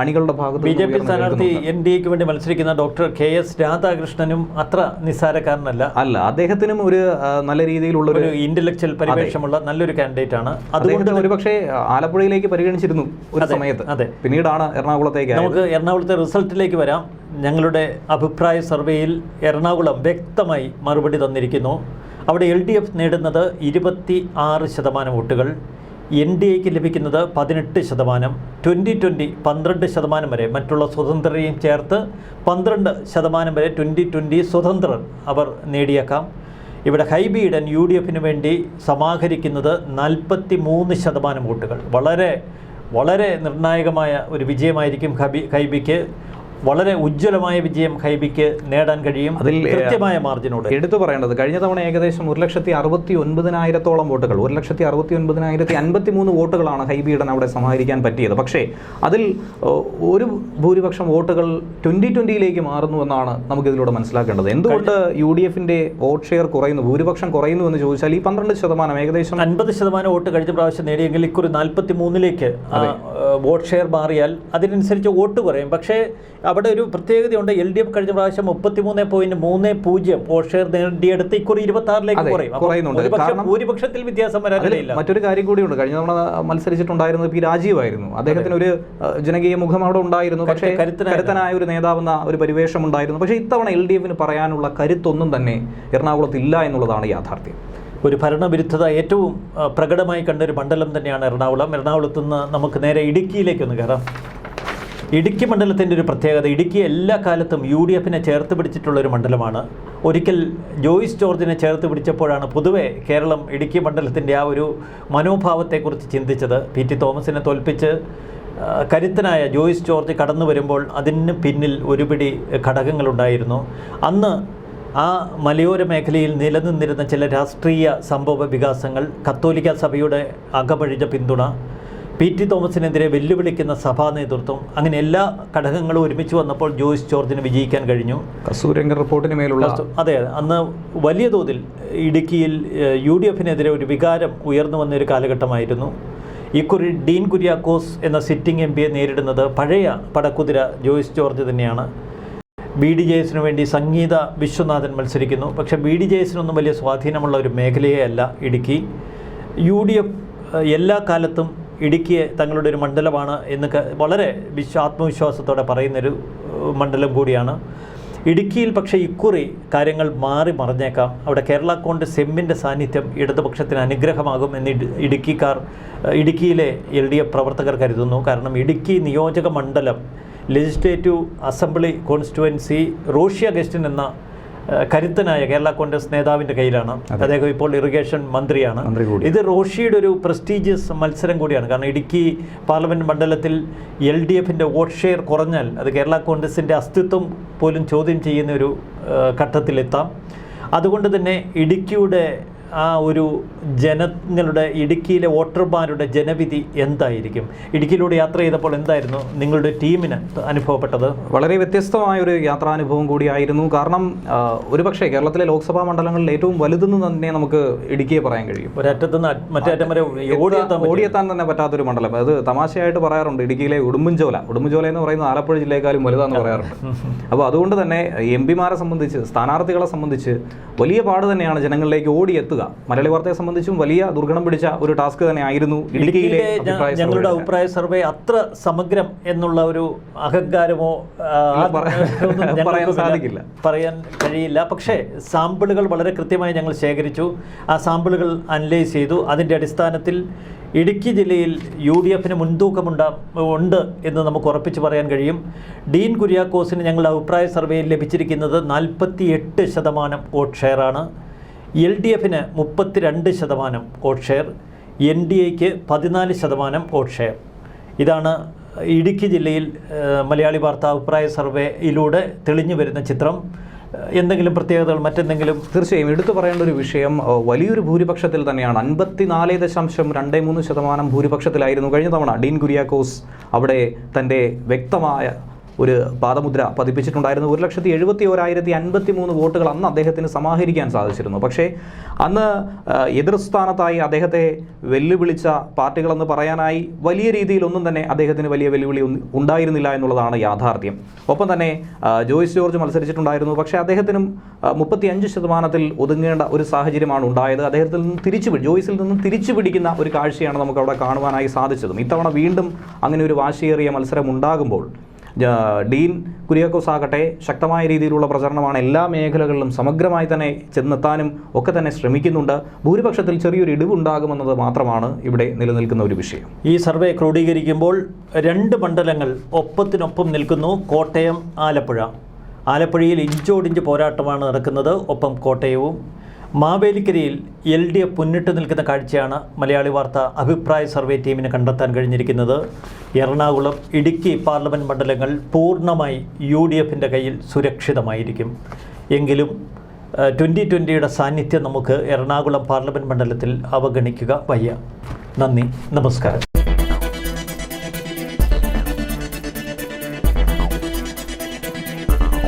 അണികളുടെ ഭാഗത്ത് BJP സ്ഥാനാർത്ഥി NDAക്ക് വേണ്ടി മത്സരിക്കുന്ന ഡോക്ടർ KS രാധാകൃഷ്ണനും അത്ര നിസ്സാരക്കാരനല്ല. അദ്ദേഹത്തിനും ഒരു നല്ല രീതിയിലുള്ള ഒരു ഇന്റലക്ച്വൽ പരിവേഷമുള്ള നല്ലൊരു കാൻഡിഡേറ്റ് ആണ്. അതുകൊണ്ട് ഒരുപക്ഷെ ആലപ്പുഴയിലേക്ക് പരിഗണിച്ചിരുന്നു ഒരു സമയത്ത്. അതെ, പിന്നീടാണ് എറണാകുളത്തേക്ക്. നമുക്ക് എറണാകുളത്തെ റിസൾട്ടിലേക്ക് വരാം. ഞങ്ങളുടെ അഭിപ്രായ സർവേയിൽ എറണാകുളം വ്യക്തമായി മറുപടി തന്നിരിക്കുന്നു. അവിടെ LDF നേടുന്നത് 26% വോട്ടുകൾ, NDAക്ക് ലഭിക്കുന്നത് 18%, 2020 12% വരെ, മറ്റുള്ള സ്വതന്ത്രരെയും ചേർത്ത് 12% വരെ 2020 സ്വതന്ത്രർ അവർ നേടിയേക്കാം. ഇവിടെ ഹൈബീഡൻ UDFന് വേണ്ടി സമാഹരിക്കുന്നത് 43% വോട്ടുകൾ. വളരെ വളരെ നിർണായകമായ ഒരു വിജയമായിരിക്കും ഹൈബിക്ക്. വളരെ ഉജ്ജ്വലമായ വിജയം ഹൈബിക്ക് നേടാൻ കഴിയും, അതിൽ കൃത്യമായ മാർജിനോട്. എടുത്തു പറയേണ്ടത് കഴിഞ്ഞ തവണ ഏകദേശം 1,69,000 വോട്ടുകൾ, 1,69,053 വോട്ടുകളാണ് ഹൈബിയുടെ അവിടെ സമാഹരിക്കാൻ പറ്റിയത്. പക്ഷേ അതിൽ ഒരു ഭൂരിപക്ഷം വോട്ടുകൾ 2020 മാറുന്നു എന്നാണ് നമുക്കിതിലൂടെ മനസ്സിലാക്കേണ്ടത്. എന്തുകൊണ്ട് UDFിന്റെ വോട്ട് ഷെയർ കുറയുന്നു, ഭൂരിപക്ഷം കുറയുന്നു എന്ന് ചോദിച്ചാൽ ഈ 12%, ഏകദേശം 50% വോട്ട് കഴിഞ്ഞ പ്രാവശ്യം നേടിയെങ്കിൽ ഇക്കുറി 43 വോട്ട് ഷെയർ മാറിയാൽ അതിനനുസരിച്ച് വോട്ട് കുറയും. പക്ഷേ അവിടെ ഒരു പ്രത്യേകതയുണ്ട്. LDF കഴിഞ്ഞ പ്രാവശ്യം 33.30 വോട്ട് ഷെയർ നേടിയെടുത്ത് ഇക്കുറി 26 കുറയും. ഭൂരിപക്ഷത്തിൽ വ്യത്യാസം വരാനില്ല. മറ്റൊരു കാര്യം കൂടിയുണ്ട്. കഴിഞ്ഞ തവണ മത്സരിച്ചിട്ടുണ്ടായിരുന്നത് P. രാജീവായിരുന്നു. അദ്ദേഹത്തിന് ഒരു ജനകീയ മുഖം അവിടെ ഉണ്ടായിരുന്നു. പക്ഷേ കരുത്തനായ ഒരു നേതാവെന്ന ഒരു പരിവേഷം ഉണ്ടായിരുന്നു. പക്ഷേ ഇത്തവണ LDFന് പറയാനുള്ള കരുത്തൊന്നും തന്നെ എറണാകുളത്തില്ല എന്നുള്ളതാണ് യാഥാർത്ഥ്യം. ഒരു ഭരണവിരുദ്ധത ഏറ്റവും പ്രകടമായി കണ്ടൊരു മണ്ഡലം തന്നെയാണ് എറണാകുളം. എറണാകുളത്ത് നിന്ന് നമുക്ക് നേരെ ഇടുക്കിയിലേക്കൊന്ന് കയറാം. ഇടുക്കി മണ്ഡലത്തിൻ്റെ ഒരു പ്രത്യേകത, ഇടുക്കി എല്ലാ കാലത്തും UDFനെ ചേർത്ത് പിടിച്ചിട്ടുള്ളൊരു മണ്ഡലമാണ്. ഒരിക്കൽ ജോയിസ് ജോർജിനെ ചേർത്ത് പിടിച്ചപ്പോഴാണ് പൊതുവെ കേരളം ഇടുക്കി മണ്ഡലത്തിൻ്റെ ആ ഒരു മനോഭാവത്തെക്കുറിച്ച് ചിന്തിച്ചത്. PT തോമസിനെ തോൽപ്പിച്ച് കരുത്തനായ ജോയിസ് ജോർജ് കടന്നു വരുമ്പോൾ അതിന് പിന്നിൽ ഒരുപിടി ഘടകങ്ങളുണ്ടായിരുന്നു. അന്ന് ആ മലയോര മേഖലയിൽ നിലനിന്നിരുന്ന ചില രാഷ്ട്രീയ സംഭവ വികാസങ്ങൾ, കത്തോലിക്ക സഭയുടെ അകമഴിഞ്ഞ പിന്തുണ, PT തോമസിനെതിരെ വെല്ലുവിളിക്കുന്ന സഭാ നേതൃത്വം, അങ്ങനെ എല്ലാ ഘടകങ്ങളും ഒരുമിച്ച് വന്നപ്പോൾ ജോയിസ് ജോർജിന് വിജയിക്കാൻ കഴിഞ്ഞു. കസ്തൂരിരംഗൻ റിപ്പോർട്ടിന് മേലുള്ള അതെ, അന്ന് വലിയ തോതിൽ ഇടുക്കിയിൽ UDFനെതിരെ ഒരു വികാരം ഉയർന്നു വന്നൊരു കാലഘട്ടമായിരുന്നു. ഇക്കുറി ഡീൻ കുര്യാക്കോസ് എന്ന സിറ്റിംഗ് MPയെ നേരിടുന്നത് പഴയ പടക്കുതിര ജോയിസ് ജോർജ് തന്നെയാണ്. BDJSന് വേണ്ടി സംഗീത വിശ്വനാഥൻ മത്സരിക്കുന്നു. പക്ഷേ BDJSനൊന്നും വലിയ സ്വാധീനമുള്ള ഒരു മേഖലയേ അല്ല ഇടുക്കി. UDF എല്ലാ കാലത്തും ഇടുക്കിയെ തങ്ങളുടെ ഒരു മണ്ഡലമാണ് എന്ന് വളരെ ആത്മവിശ്വാസത്തോടെ പറയുന്നൊരു മണ്ഡലം കൂടിയാണ് ഇടുക്കിയിൽ. പക്ഷേ ഇക്കുറി കാര്യങ്ങൾ മാറി മറിഞ്ഞേക്കാം. അവിടെ കേരള കോൺഗ്രസ് എമ്മിൻ്റെ സാന്നിധ്യം ഇടതുപക്ഷത്തിന് അനുഗ്രഹമാകും എന്ന് ഇടുക്കിയിലെ LDF പ്രവർത്തകർ കരുതുന്നു. കാരണം ഇടുക്കി നിയോജക മണ്ഡലം legislative assembly constituency Roshy Augustine എന്ന കരുത്തനായ കേരള കോൺഗ്രസ് നേതാവിൻ്റെ കയ്യിലാണ്. അദ്ദേഹം ഇപ്പോൾ ഇറിഗേഷൻ മന്ത്രിയാണ്. ഇത് റോഷിയുടെ ഒരു പ്രസ്റ്റീജിയസ് മത്സരം കൂടിയാണ്. കാരണം ഇടുക്കി പാർലമെൻറ്റ് മണ്ഡലത്തിൽ LDFിൻ്റെ വോട്ട് ഷെയർ കുറഞ്ഞാൽ അത് കേരള കോൺഗ്രസിൻ്റെ അസ്തിത്വം പോലും ചോദ്യം ചെയ്യുന്ന ഒരു ഘട്ടത്തിലെത്താം. അതുകൊണ്ട് തന്നെ ഇടുക്കിയുടെ ആ ഒരു ജനങ്ങളുടെ, ഇടുക്കിയിലെ വോട്ടർമാരുടെ ജനവിധി എന്തായിരിക്കും? ഇടുക്കിയിലൂടെ യാത്ര ചെയ്തപ്പോൾ എന്തായിരുന്നു നിങ്ങളുടെ ടീമിന് അനുഭവപ്പെട്ടത്? വളരെ വ്യത്യസ്തമായൊരു യാത്രാനുഭവം കൂടിയായിരുന്നു. കാരണം ഒരുപക്ഷെ കേരളത്തിലെ ലോക്സഭാ മണ്ഡലങ്ങളിൽ ഏറ്റവും വലുതെന്ന് തന്നെ നമുക്ക് ഇടുക്കിയെ പറയാൻ കഴിയും. ഒരറ്റത്ത് നിന്ന് മറ്റേ അറ്റം വരെ ഓടിയെത്താൻ തന്നെ പറ്റാത്തൊരു മണ്ഡലം. അത് തമാശയായിട്ട് പറയാറുണ്ട്. ഇടുക്കിയിലെ ഉടുമ്പൻചോല എന്ന് പറയുന്നത് ആലപ്പുഴ ജില്ലയെക്കാളും വലുതാണെന്ന് പറയാറുണ്ട്. അപ്പോൾ അതുകൊണ്ട് തന്നെ MP-മാരെ സംബന്ധിച്ച്, സ്ഥാനാർത്ഥികളെ സംബന്ധിച്ച് വലിയ പാട് തന്നെയാണ് ജനങ്ങളിലേക്ക് ഓടിയെത്തുക. മലയാളി വാർത്തയെ സംബന്ധിച്ചും വലിയ ദുർഗണം പിടിച്ച ഒരു ടാസ്ക് തന്നെ ആയിരുന്നു ഇടുക്കിയിലെ ഞങ്ങളുടെ അഭിപ്രായ സർവേ. അത്ര സമഗ്രം എന്നുള്ള ഒരു അഹങ്കാരമോ പറയാൻ കഴിയില്ല. പക്ഷേ സാമ്പിളുകൾ വളരെ കൃത്യമായി ഞങ്ങൾ ശേഖരിച്ചു. ആ സാമ്പിളുകൾ അനലൈസ് ചെയ്തു. അതിൻ്റെ അടിസ്ഥാനത്തിൽ ഇടുക്കി ജില്ലയിൽ UDFന് മുൻതൂക്കമുണ്ട് എന്ന് നമുക്ക് ഉറപ്പിച്ച് പറയാൻ കഴിയും. ഡീൻ കുര്യാക്കോസിന് ഞങ്ങളുടെ അഭിപ്രായ സർവേയിൽ ലഭിച്ചിരിക്കുന്നത് 48% വോട്ട് ഷെയറാണ്. LDFന് 32% വോട്ട് ഷെയർ, NDAക്ക് 14% വോട്ട് ഷെയർ. ഇതാണ് ഇടുക്കി ജില്ലയിൽ മലയാളി വാർത്ത അഭിപ്രായ സർവേയിലൂടെ തെളിഞ്ഞു വരുന്ന ചിത്രം. എന്തെങ്കിലും പ്രത്യേകതകൾ, മറ്റെന്തെങ്കിലും? തീർച്ചയായും എടുത്തു പറയേണ്ട ഒരു വിഷയം വലിയൊരു ഭൂരിപക്ഷത്തിൽ തന്നെയാണ്. 54.23% ഭൂരിപക്ഷത്തിലായിരുന്നു കഴിഞ്ഞ തവണ ഡീൻ കുര്യാക്കോസ് അവിടെ തൻ്റെ വ്യക്തമായ ഒരു പാദമുദ്ര പതിപ്പിച്ചിട്ടുണ്ടായിരുന്നു. 1,71,053 വോട്ടുകൾ അന്ന് അദ്ദേഹത്തിന് സമാഹരിക്കാൻ സാധിച്ചിരുന്നു. പക്ഷേ അന്ന് എതിർ സ്ഥാനത്തായി അദ്ദേഹത്തെ വെല്ലുവിളിച്ച പാർട്ടികളെന്ന് പറയാനായി വലിയ രീതിയിലൊന്നും തന്നെ അദ്ദേഹത്തിന് വലിയ വെല്ലുവിളി ഉണ്ടായിരുന്നില്ല എന്നുള്ളതാണ് യാഥാർത്ഥ്യം. ഒപ്പം തന്നെ ജോയ്സ് ജോർജ് മത്സരിച്ചിട്ടുണ്ടായിരുന്നു. പക്ഷേ അദ്ദേഹത്തിനും 35% ഒതുങ്ങേണ്ട ഒരു സാഹചര്യമാണ് ഉണ്ടായത്. ജോയ്സിൽ നിന്നും തിരിച്ചു പിടിക്കുന്ന ഒരു കാഴ്ചയാണ് നമുക്ക് അവിടെ കാണുവാനായി സാധിച്ചതും. ഇത്തവണ വീണ്ടും അങ്ങനെ ഒരു വാശിയേറിയ മത്സരം ഉണ്ടാകുമ്പോൾ ഡീൻ കുര്യാക്കോസ് ആകട്ടെ ശക്തമായ രീതിയിലുള്ള പ്രചരണമാണ് എല്ലാ മേഖലകളിലും സമഗ്രമായി തന്നെ ചെന്നെത്താനും ഒക്കെ തന്നെ ശ്രമിക്കുന്നുണ്ട്. ഭൂരിപക്ഷത്തിൽ ചെറിയൊരു ഇടിവുണ്ടാകുമെന്നത് മാത്രമാണ് ഇവിടെ നിലനിൽക്കുന്ന ഒരു വിഷയം. ഈ സർവേ ക്രോഡീകരിക്കുമ്പോൾ 2 മണ്ഡലങ്ങൾ ഒപ്പത്തിനൊപ്പം നിൽക്കുന്നു. കോട്ടയം, ആലപ്പുഴ. ആലപ്പുഴയിൽ ഇഞ്ചോടിഞ്ച് പോരാട്ടമാണ് നടക്കുന്നത്. ഒപ്പം കോട്ടയവും. മാവേലിക്കരയിൽ LDF മുന്നിട്ട് നിൽക്കുന്ന കാഴ്ചയാണ് മലയാളി വാർത്ത അഭിപ്രായ സർവേ ടീമിന് കണ്ടെത്താൻ കഴിഞ്ഞിരിക്കുന്നത്. എറണാകുളം, ഇടുക്കി പാർലമെൻറ്റ് മണ്ഡലങ്ങൾ പൂർണ്ണമായി UDFിൻ്റെ കയ്യിൽ സുരക്ഷിതമായിരിക്കും. എങ്കിലും 2020യുടെ സാന്നിധ്യം നമുക്ക് എറണാകുളം പാർലമെൻറ്റ് മണ്ഡലത്തിൽ അവഗണിക്കുക വയ്യ. നന്ദി, നമസ്കാരം.